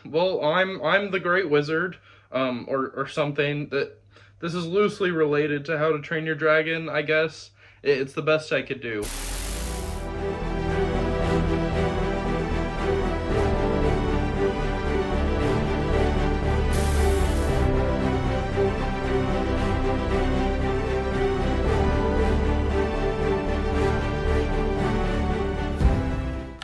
Well, I'm the Great Wizard, or something. That this is loosely related to How to Train Your Dragon, I guess. It's the best I could do.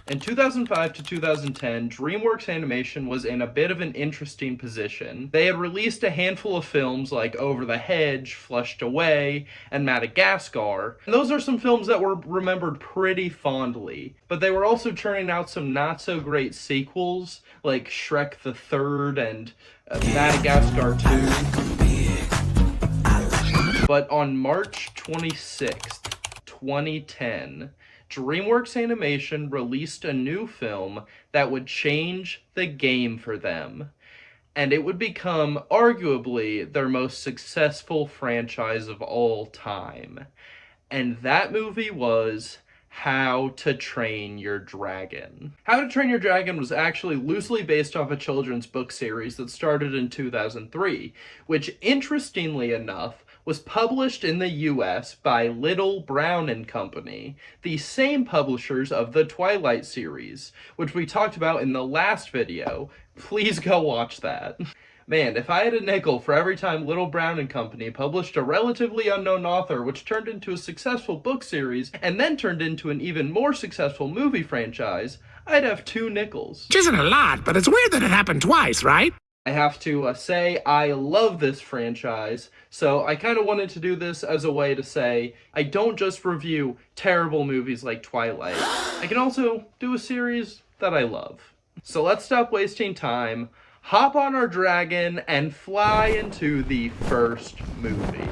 In 2005 to 2010, DreamWorks Animation was in a bit of an interesting position. They had released a handful of films like Over the Hedge, Flushed Away, and Madagascar, and those are some films that were remembered pretty fondly. But they were also churning out some not-so-great sequels, like Shrek the Third and Madagascar 2. But on March 26th, 2010, DreamWorks Animation released a new film that would change the game for them, and it would become arguably their most successful franchise of all time. And that movie was How to Train Your Dragon. How to Train Your Dragon was actually loosely based off a children's book series that started in 2003, which, interestingly enough, was published in the US by Little, Brown and Company, the same publishers of the Twilight series, which we talked about in the last video. Please go watch that. Man, if I had a nickel for every time Little Brown and Company published a relatively unknown author which turned into a successful book series and then turned into an even more successful movie franchise, I'd have 2 nickels. Which isn't a lot, but it's weird that it happened twice, right? I have to say I love this franchise, so I kind of wanted to do this as a way to say I don't just review terrible movies like Twilight. I can also do a series that I love. So let's stop wasting time, hop on our dragon, and fly into the first movie.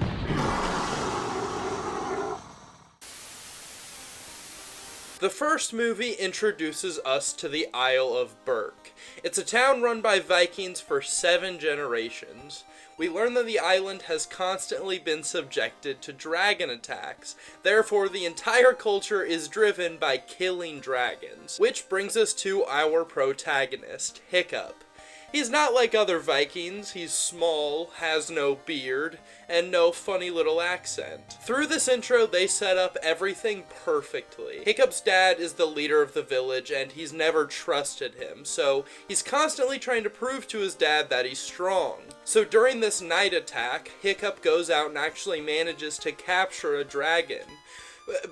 The first movie introduces us to the Isle of Berk. It's a town run by Vikings for 7 generations. We learn that the island has constantly been subjected to dragon attacks, therefore the entire culture is driven by killing dragons. Which brings us to our protagonist, Hiccup. He's not like other Vikings. He's small, has no beard, and no funny little accent. Through this intro, they set up everything perfectly. Hiccup's dad is the leader of the village, and he's never trusted him, so he's constantly trying to prove to his dad that he's strong. So during this night attack, Hiccup goes out and actually manages to capture a dragon.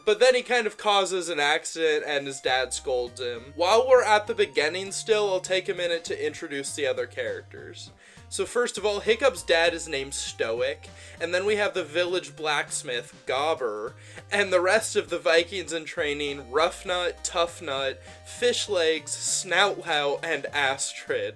But then he kind of causes an accident and his dad scolds him. While we're at the beginning still, I'll take a minute to introduce the other characters. So first of all, Hiccup's dad is named Stoic, and then we have the village blacksmith, Gobber, and the rest of the Vikings in training, Roughnut, Toughnut, Fishlegs, Snoutlout, and Astrid.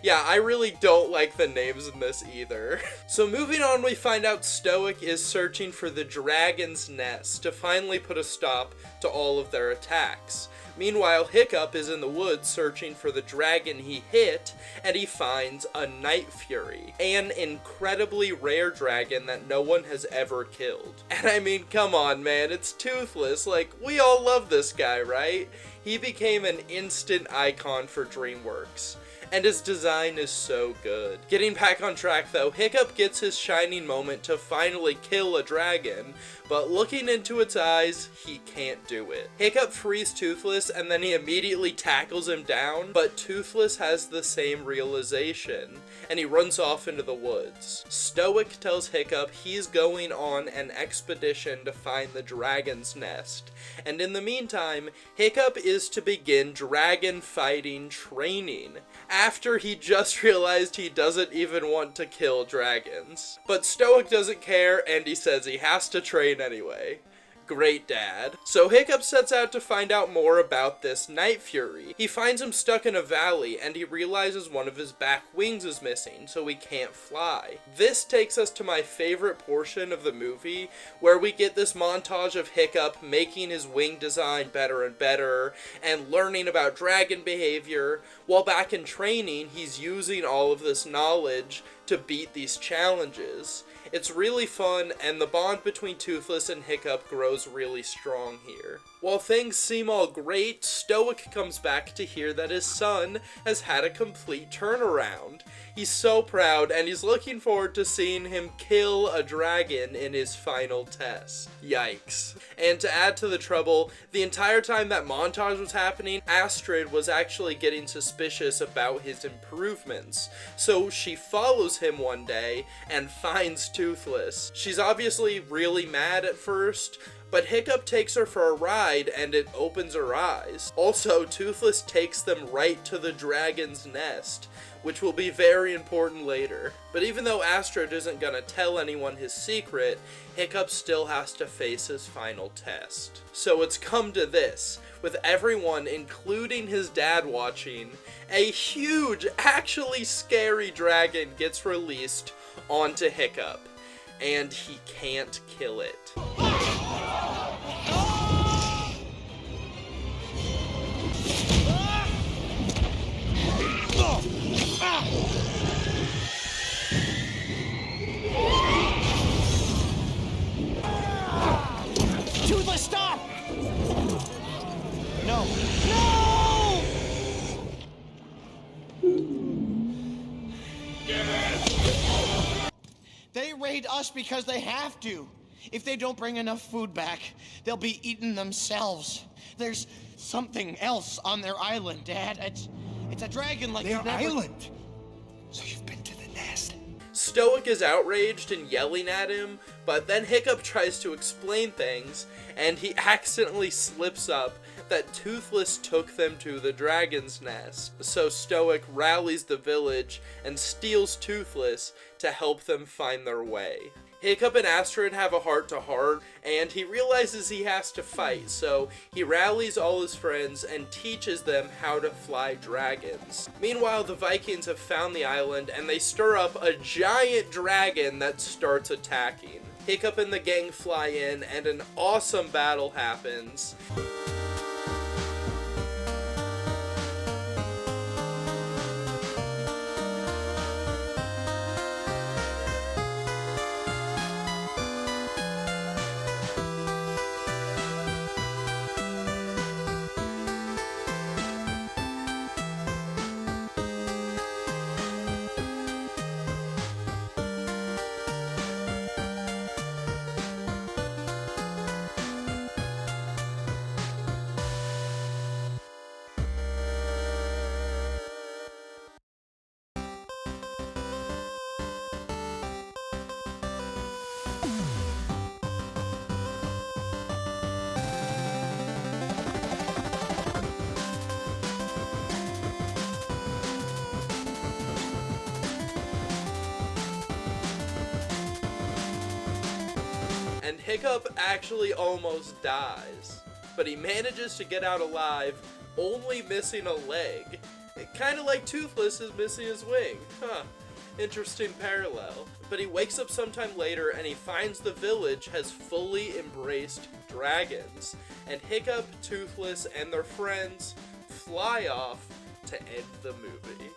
Yeah, I really don't like the names in this either. So moving on, we find out Stoic is searching for the dragon's nest to finally put a stop to all of their attacks. Meanwhile, Hiccup is in the woods searching for the dragon he hit, and he finds a Night Fury, an incredibly rare dragon that no one has ever killed. And I mean, come on man, it's Toothless, like, we all love this guy, right? He became an instant icon for DreamWorks. And his design is so good. Getting back on track though, Hiccup gets his shining moment to finally kill a dragon, but looking into its eyes, he can't do it. Hiccup frees Toothless and then he immediately tackles him down, but Toothless has the same realization, and he runs off into the woods. Stoic tells Hiccup he's going on an expedition to find the dragon's nest, and in the meantime, Hiccup is to begin dragon fighting training, after he just realized he doesn't even want to kill dragons. But Stoic doesn't care, and he says he has to train anyway. Great dad. So Hiccup sets out to find out more about this Night Fury. He finds him stuck in a valley, and he realizes one of his back wings is missing, so he can't fly. This takes us to my favorite portion of the movie, where we get this montage of Hiccup making his wing design better and better, and learning about dragon behavior, while back in training, he's using all of this knowledge to beat these challenges. It's really fun, and the bond between Toothless and Hiccup grows really strong here. While things seem all great, Stoic comes back to hear that his son has had a complete turnaround. He's so proud, and he's looking forward to seeing him kill a dragon in his final test. Yikes. And to add to the trouble, the entire time that montage was happening, Astrid was actually getting suspicious about his improvements. So she follows him one day and finds Toothless. She's obviously really mad at first, but Hiccup takes her for a ride and it opens her eyes. Also, Toothless takes them right to the dragon's nest, which will be very important later. But even though Astrid isn't gonna tell anyone his secret, Hiccup still has to face his final test. So it's come to this, with everyone, including his dad, watching, a huge, actually scary dragon gets released onto Hiccup, and he can't kill it. Toothless, stop! No. No! They raid us because they have to. If they don't bring enough food back, they'll be eaten themselves. There's something else on their island, Dad. It's a dragon like Their you've never... island? So you've been to the nest? Stoic is outraged and yelling at him, but then Hiccup tries to explain things, and he accidentally slips up that Toothless took them to the dragon's nest. So Stoic rallies the village and steals Toothless to help them find their way. Hiccup and Astrid have a heart-to-heart, and he realizes he has to fight, so he rallies all his friends and teaches them how to fly dragons. Meanwhile, the Vikings have found the island, and they stir up a giant dragon that starts attacking. Hiccup and the gang fly in, and an awesome battle happens. And Hiccup actually almost dies, but he manages to get out alive, only missing a leg. Kinda like Toothless is missing his wing. Huh. Interesting parallel. But he wakes up sometime later and he finds the village has fully embraced dragons. And Hiccup, Toothless, and their friends fly off to end the movie.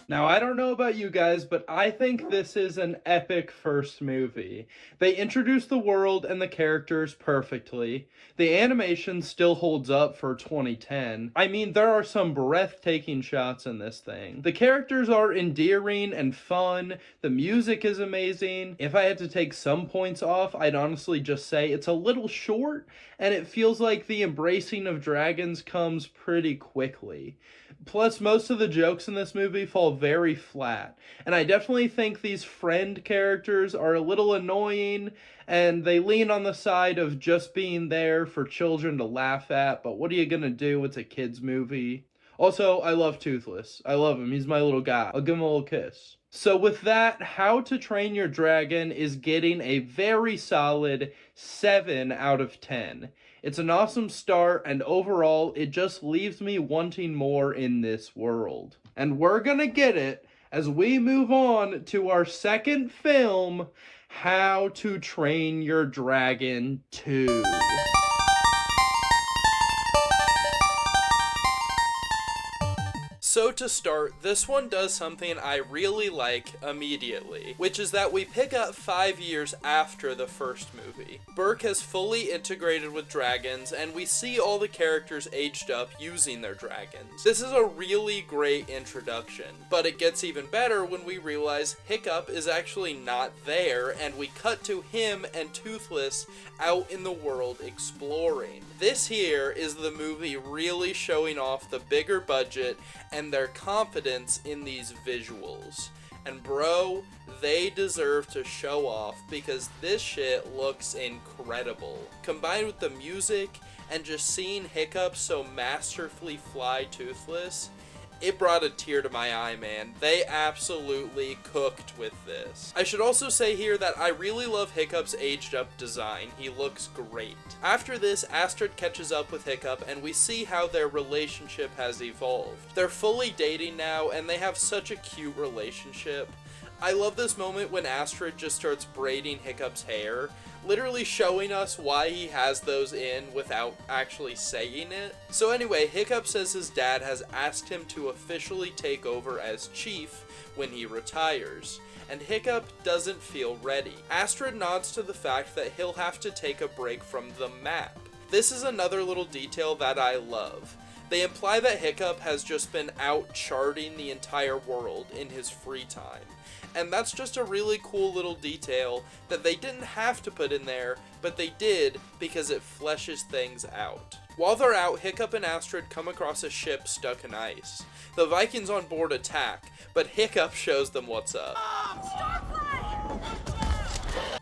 Now, I don't know about you guys, but I think this is an epic first movie. They introduced the world and the characters perfectly. The animation still holds up for 2010. I mean, there are some breathtaking shots in this thing. The characters are endearing and fun. The music is amazing. If I had to take some points off, I'd honestly just say it's a little short, and it feels like the embracing of dragons comes pretty quickly. Plus, most of the jokes in this movie fall very flat, and I definitely think these friend characters are a little annoying, and they lean on the side of just being there for children to laugh at, but what are you gonna do? It's a kid's movie. Also, I love Toothless. I love him. He's my little guy. I'll give him a little kiss. So with that, How to Train Your Dragon is getting a very solid 7 out of 10. It's an awesome start, and overall, it just leaves me wanting more in this world. And we're gonna get it as we move on to our second film, How to Train Your Dragon 2. So to start, this one does something I really like immediately, which is that we pick up 5 years after the first movie. Berk has fully integrated with dragons, and we see all the characters aged up using their dragons. This is a really great introduction, but it gets even better when we realize Hiccup is actually not there, and we cut to him and Toothless out in the world exploring. This here is the movie really showing off the bigger budget and their confidence in these visuals. And bro, they deserve to show off because this shit looks incredible. Combined with the music and just seeing Hiccup so masterfully fly Toothless, it brought a tear to my eye, man. They absolutely cooked with this. I should also say here that I really love Hiccup's aged up design. He looks great. After this, Astrid catches up with Hiccup and we see how their relationship has evolved. They're fully dating now and they have such a cute relationship. I love this moment when Astrid just starts braiding Hiccup's hair, literally showing us why he has those in without actually saying it. So anyway, Hiccup says his dad has asked him to officially take over as chief when he retires, and Hiccup doesn't feel ready. Astrid nods to the fact that he'll have to take a break from the map. This is another little detail that I love. They imply that Hiccup has just been out charting the entire world in his free time. And that's just a really cool little detail that they didn't have to put in there, but they did because it fleshes things out. While they're out, Hiccup and Astrid come across a ship stuck in ice. The Vikings on board attack, but Hiccup shows them what's up.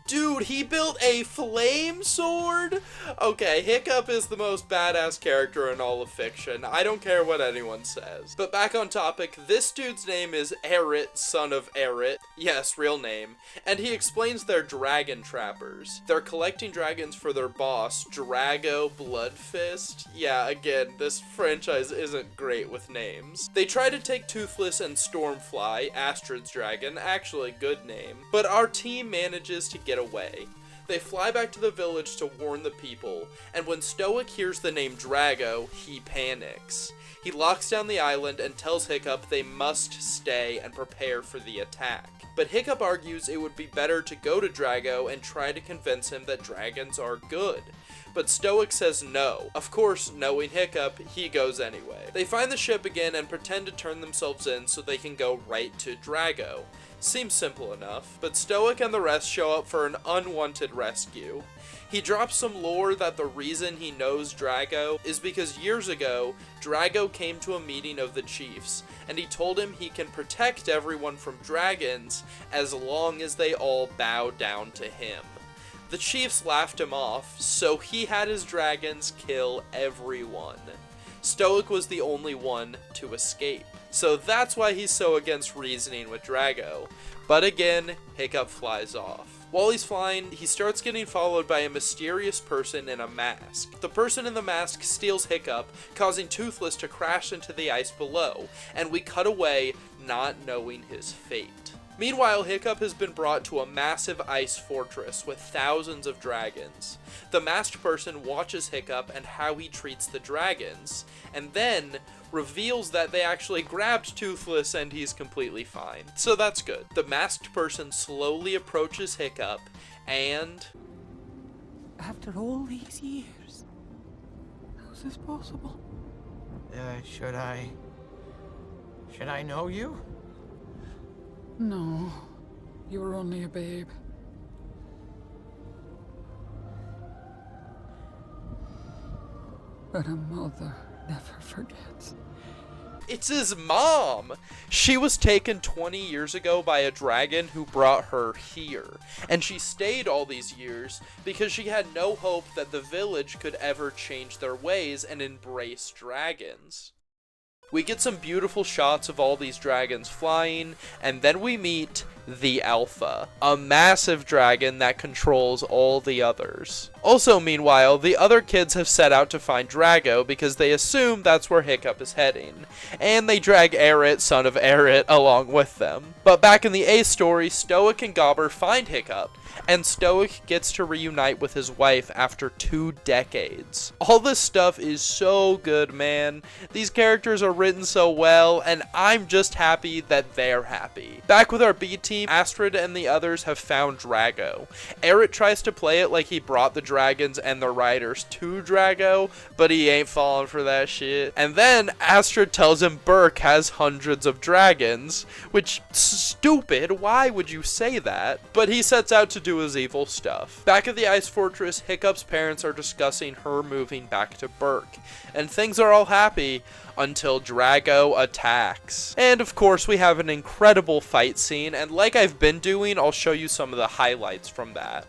Dude, he built a flame sword? Okay, Hiccup is the most badass character in all of fiction. I don't care what anyone says. But back on topic, this dude's name is Eret, son of Eret. Yes, real name. And he explains they're dragon trappers. They're collecting dragons for their boss, Drago Bloodfist. Yeah, again, this franchise isn't great with names. They try to take Toothless and Stormfly, Astrid's dragon, actually good name. But our team manages to get away. They fly back to the village to warn the people, and when Stoic hears the name Drago, he panics. He locks down the island and tells Hiccup they must stay and prepare for the attack. But Hiccup argues it would be better to go to Drago and try to convince him that dragons are good. But Stoic says no. Of course, knowing Hiccup, he goes anyway. They find the ship again and pretend to turn themselves in so they can go right to Drago. Seems simple enough, but Stoic and the rest show up for an unwanted rescue. He drops some lore that the reason he knows Drago is because years ago, Drago came to a meeting of the chiefs, and he told him he can protect everyone from dragons as long as they all bow down to him. The chiefs laughed him off, so he had his dragons kill everyone. Stoic was the only one to escape. So that's why he's so against reasoning with Drago. But again, Hiccup flies off. While he's flying, he starts getting followed by a mysterious person in a mask. The person in the mask steals Hiccup, causing Toothless to crash into the ice below, and we cut away not knowing his fate. Meanwhile, Hiccup has been brought to a massive ice fortress with thousands of dragons. The masked person watches Hiccup and how he treats the dragons, and then reveals that they actually grabbed Toothless and he's completely fine. So that's good. The masked person slowly approaches Hiccup and... After all these years, how's this possible? Should I know you? No, you were only a babe. But a mother never forgets. It's his mom! She was taken 20 years ago by a dragon who brought her here. And she stayed all these years because she had no hope that the village could ever change their ways and embrace dragons. We get some beautiful shots of all these dragons flying, and then we meet the Alpha, a massive dragon that controls all the others. Also, meanwhile, the other kids have set out to find Drago because they assume that's where Hiccup is heading, and they drag Aerith, son of Aerith, along with them. But back in the A story, Stoic and Gobber find Hiccup, and Stoic gets to reunite with his wife after 2 decades. All this stuff is so good, man. These characters are written so well, and I'm just happy that they're happy. Back with our B team, Astrid and the others have found Drago. Aerith tries to play it like he brought the dragons and the riders to Drago, but he ain't falling for that shit. And then Astrid tells him Burke has hundreds of dragons, which, stupid, why would you say that? But he sets out to do his evil stuff. Back at the Ice Fortress, Hiccup's parents are discussing her moving back to Burke, and things are all happy until Drago attacks. And of course, we have an incredible fight scene, and like I've been doing, I'll show you some of the highlights from that.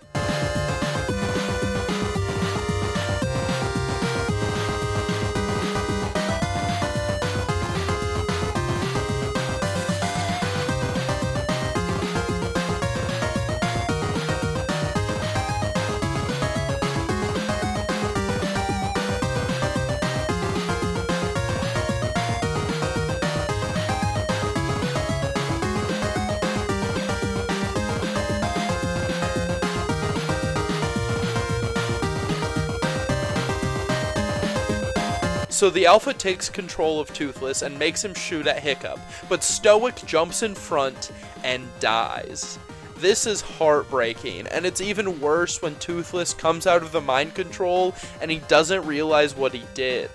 So the Alpha takes control of Toothless and makes him shoot at Hiccup, but Stoic jumps in front and dies. This is heartbreaking, and it's even worse when Toothless comes out of the mind control and he doesn't realize what he did.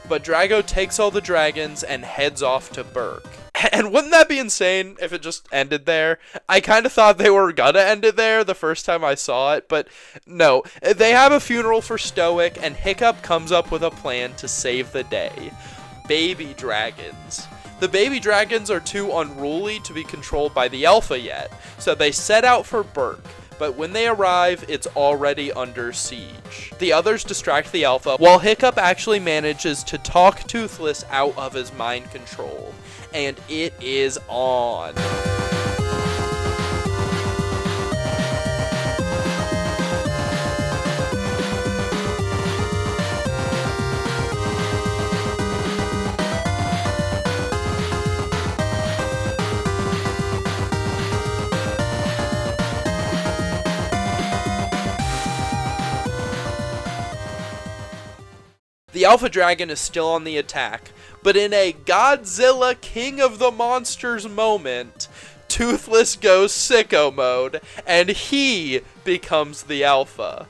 But Drago takes all the dragons and heads off to Burke. And wouldn't that be insane if it just ended there? I kind of thought they were gonna end it there the first time I saw it, but no. They have a funeral for Stoic, and Hiccup comes up with a plan to save the day. Baby dragons. The baby dragons are too unruly to be controlled by the Alpha yet, so they set out for Burke. But when they arrive, it's already under siege. The others distract the Alpha, while Hiccup actually manages to talk Toothless out of his mind control. And it is on. The Alpha Dragon is still on the attack, but in a Godzilla King of the Monsters moment, Toothless goes sicko mode, and he becomes the Alpha.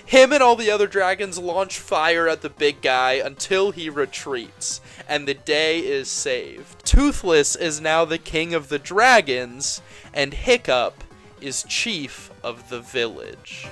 Him and all the other dragons launch fire at the big guy until he retreats, and the day is saved. Toothless is now the king of the dragons, and Hiccup is chief of the village.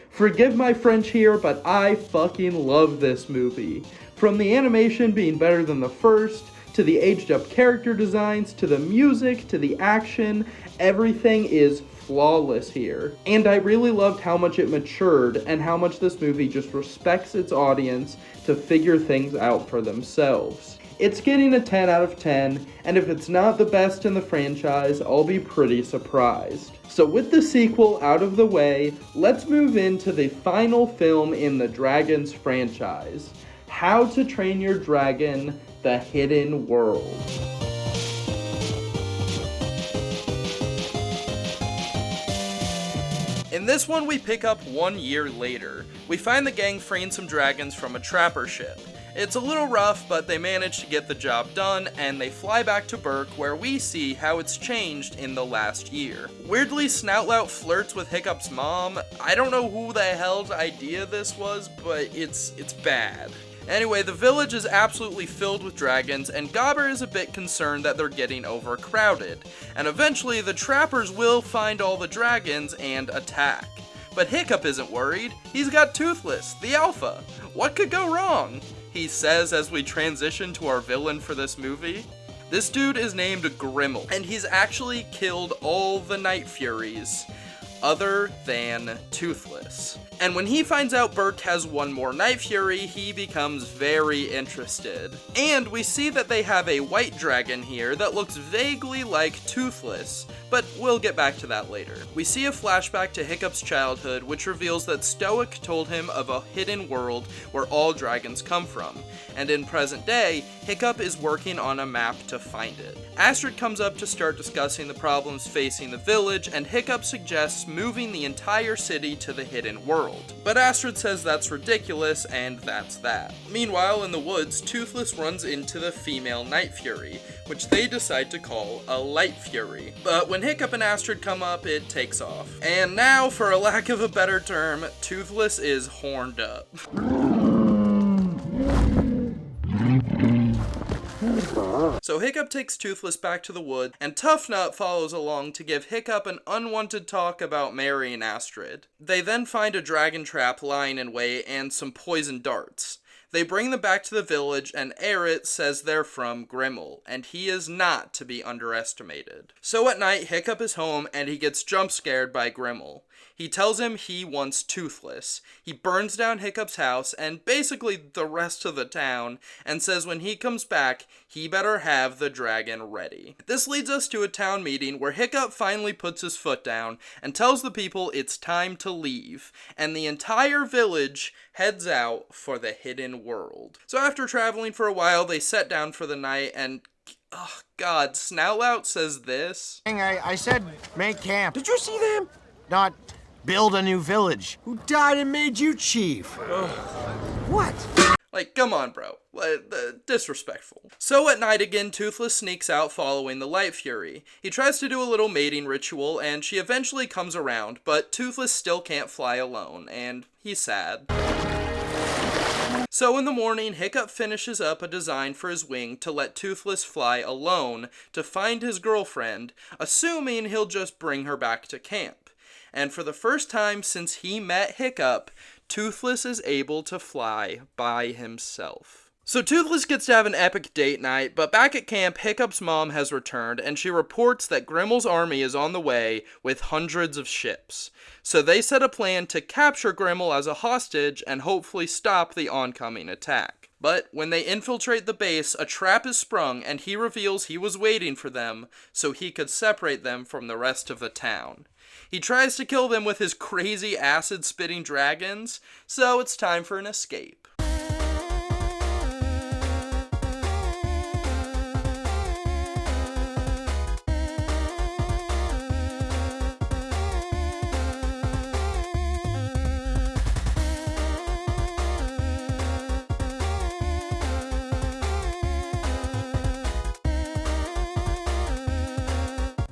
Forgive my French here, but I fucking love this movie. From the animation being better than the first, to the aged up character designs, to the music, to the action, everything is flawless here. And I really loved how much it matured and how much this movie just respects its audience to figure things out for themselves. It's getting a 10 out of 10, and if it's not the best in the franchise, I'll be pretty surprised. So with the sequel out of the way, let's move into the final film in the Dragons franchise, How to Train Your Dragon: The Hidden World. In this one, we pick up 1 year later. We find the gang freeing some dragons from a trapper ship. It's a little rough, but they manage to get the job done, and they fly back to Burke, where we see how it's changed in the last year. Weirdly, Snoutlout flirts with Hiccup's mom. I don't know who the hell's idea this was, but it's bad. Anyway, the village is absolutely filled with dragons, and Gobber is a bit concerned that they're getting overcrowded. And eventually, the trappers will find all the dragons and attack. But Hiccup isn't worried. He's got Toothless, the Alpha. What could go wrong? He says as we transition to our villain for this movie. This dude is named Grimmel, and he's actually killed all the Night Furies. other than Toothless. And when he finds out Burke has one more Night Fury, he becomes very interested. And we see that they have a white dragon here that looks vaguely like Toothless, but we'll get back to that later. We see a flashback to Hiccup's childhood, which reveals that Stoic told him of a hidden world where all dragons come from, and in present day, Hiccup is working on a map to find it. Astrid comes up to start discussing the problems facing the village, and Hiccup suggests moving the entire city to the hidden world. But Astrid says that's ridiculous, and that's that. Meanwhile, in the woods, Toothless runs into the female Night Fury, which they decide to call a Light Fury. But when Hiccup and Astrid come up, it takes off. And now, for a lack of a better term, Toothless is horned up. So Hiccup takes Toothless back to the wood, and Tough Nut follows along to give Hiccup an unwanted talk about marrying Astrid. They then find a dragon trap lying in wait and some poison darts. They bring them back to the village, and Aerith says they're from Grimmel, and he is not to be underestimated. So at night, Hiccup is home, and he gets jump scared by Grimmel. He tells him he wants Toothless. He burns down Hiccup's house, and basically the rest of the town, and says when he comes back, he better have the dragon ready. This leads us to a town meeting where Hiccup finally puts his foot down and tells the people it's time to leave, and the entire village heads out for the hidden world. So after traveling for a while, they set down for the night, and oh god, Snoutlout says this. I said make camp. Did you see them? Not build a new village. Who died and made you chief? What? Like, come on, bro. Disrespectful. So at night again, Toothless sneaks out following the Light Fury. He tries to do a little mating ritual, and she eventually comes around, but Toothless still can't fly alone, and he's sad. So in the morning, Hiccup finishes up a design for his wing to let Toothless fly alone to find his girlfriend, assuming he'll just bring her back to camp. And for the first time since he met Hiccup, Toothless is able to fly by himself. So Toothless gets to have an epic date night, but back at camp, Hiccup's mom has returned, and she reports that Grimmel's army is on the way with hundreds of ships. So they set a plan to capture Grimmel as a hostage and hopefully stop the oncoming attack. But when they infiltrate the base, a trap is sprung, and he reveals he was waiting for them so he could separate them from the rest of the town. He tries to kill them with his crazy acid-spitting dragons, so it's time for an escape.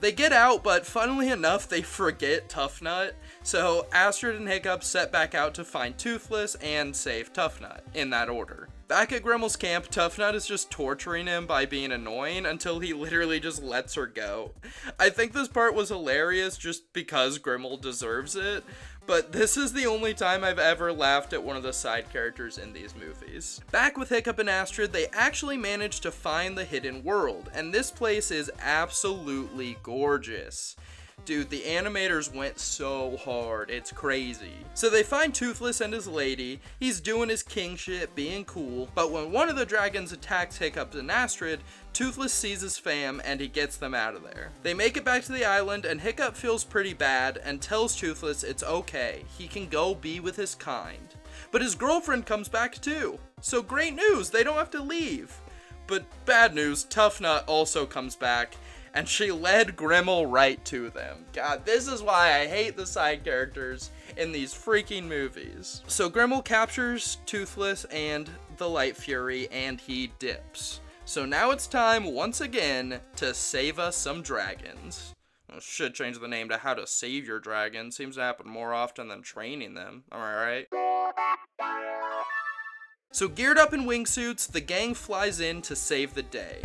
They get out, but funnily enough, they forget Tough Nut, so Astrid and Hiccup set back out to find Toothless and save Tough Nut, in that order. Back at Grimmel's camp, Tough Nut is just torturing him by being annoying until he literally just lets her go. I think this part was hilarious just because Grimmel deserves it, but this is the only time I've ever laughed at one of the side characters in these movies. Back with Hiccup and Astrid, they actually managed to find the hidden world, and this place is absolutely gorgeous. Dude, the animators went so hard, it's crazy. So they find Toothless and his lady, he's doing his king shit, being cool, but when one of the dragons attacks Hiccup and Astrid, Toothless sees his fam and he gets them out of there. They make it back to the island and Hiccup feels pretty bad and tells Toothless it's okay, he can go be with his kind. But his girlfriend comes back too, so great news, they don't have to leave. But bad news, Tough Nut also comes back, and she led Grimmel right to them. God, this is why I hate the side characters in these freaking movies. So Grimmel captures Toothless and the Light Fury, and he dips. So now it's time, once again, to save us some dragons. I should change the name to How to Save Your Dragon. Seems to happen more often than training them. Am I right? So geared up in wingsuits, the gang flies in to save the day.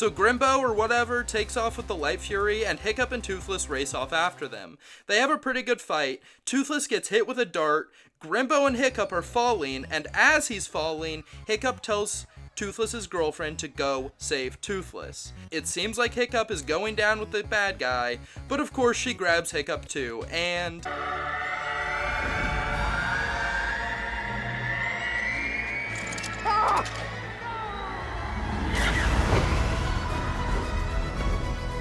So Grimbo, or whatever, takes off with the Light Fury, and Hiccup and Toothless race off after them. They have a pretty good fight. Toothless gets hit with a dart, Grimbo and Hiccup are falling, and as he's falling, Hiccup tells Toothless's girlfriend to go save Toothless. It seems like Hiccup is going down with the bad guy, but of course she grabs Hiccup too, and...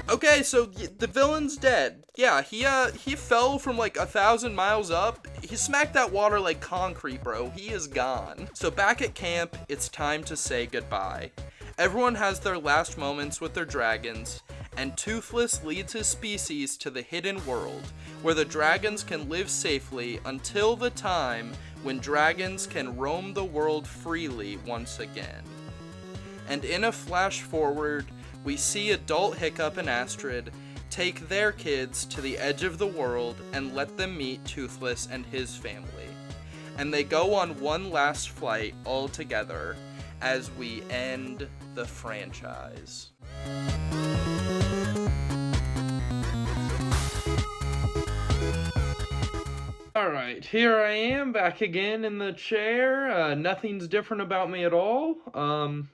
Okay, so the villain's dead. Yeah, he fell from like 1,000 miles up. He smacked that water like concrete, bro. He is gone. So back at camp, it's time to say goodbye. Everyone has their last moments with their dragons, and Toothless leads his species to the hidden world, where the dragons can live safely until the time when dragons can roam the world freely once again. And in a flash forward, we see adult Hiccup and Astrid take their kids to the edge of the world and let them meet Toothless and his family. And they go on one last flight all together as we end the franchise. Alright, here I am back again in the chair. Nothing's different about me at all.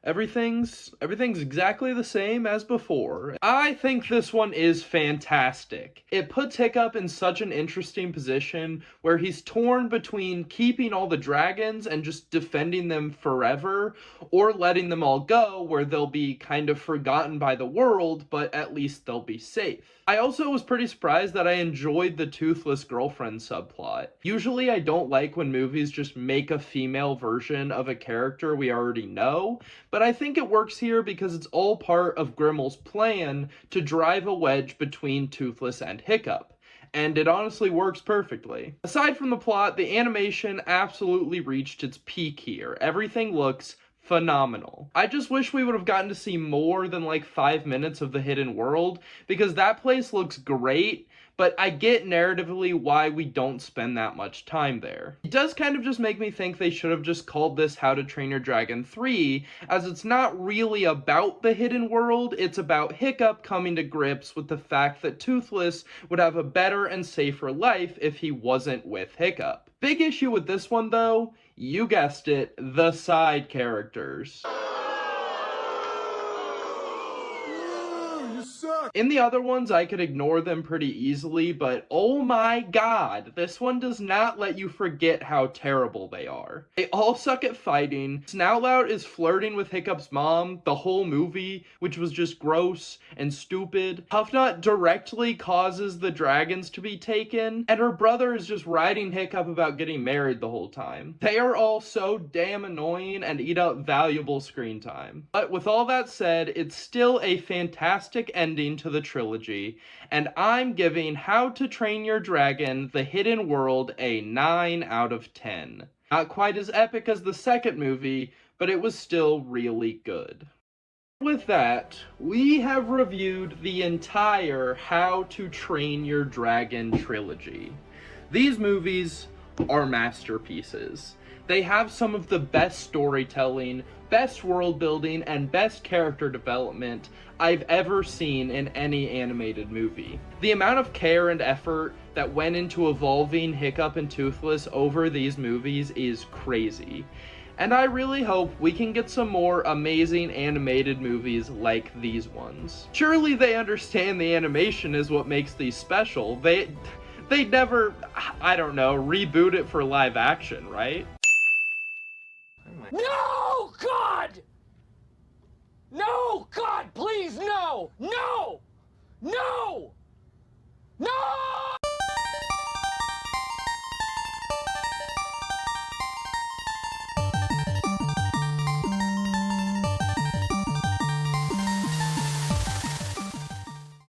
Everything's exactly the same as before. I think this one is fantastic. It puts Hiccup in such an interesting position where he's torn between keeping all the dragons and just defending them forever, or letting them all go where they'll be kind of forgotten by the world, but at least they'll be safe. I also was pretty surprised that I enjoyed the Toothless girlfriend subplot. Usually I don't like when movies just make a female version of a character we already know, but I think it works here because it's all part of Grimmel's plan to drive a wedge between Toothless and Hiccup. And it honestly works perfectly. Aside from the plot, the animation absolutely reached its peak here. Everything looks phenomenal. I just wish we would have gotten to see more than like 5 minutes of the hidden world, because that place looks great, but I get narratively why we don't spend that much time there. It does kind of just make me think they should have just called this How to Train Your Dragon 3, as it's not really about the hidden world, it's about Hiccup coming to grips with the fact that Toothless would have a better and safer life if he wasn't with Hiccup. Big issue with this one though, you guessed it, the side characters. In the other ones, I could ignore them pretty easily, but oh my god, this one does not let you forget how terrible they are. They all suck at fighting. Snoutlout is flirting with Hiccup's mom the whole movie, which was just gross and stupid. Puffnut directly causes the dragons to be taken, and her brother is just riding Hiccup about getting married the whole time. They are all so damn annoying and eat up valuable screen time. But with all that said, it's still a fantastic ending to the trilogy, and I'm giving How to Train Your Dragon: The Hidden World a 9 out of 10. Not quite as epic as the second movie, but it was still really good. With that, we have reviewed the entire How to Train Your Dragon trilogy. These movies are masterpieces. They have some of the best storytelling, best world building, and best character development I've ever seen in any animated movie. The amount of care and effort that went into evolving Hiccup and Toothless over these movies is crazy. And I really hope we can get some more amazing animated movies like these ones. Surely they understand the animation is what makes these special. They'd never, I don't know, reboot it for live action, right? No!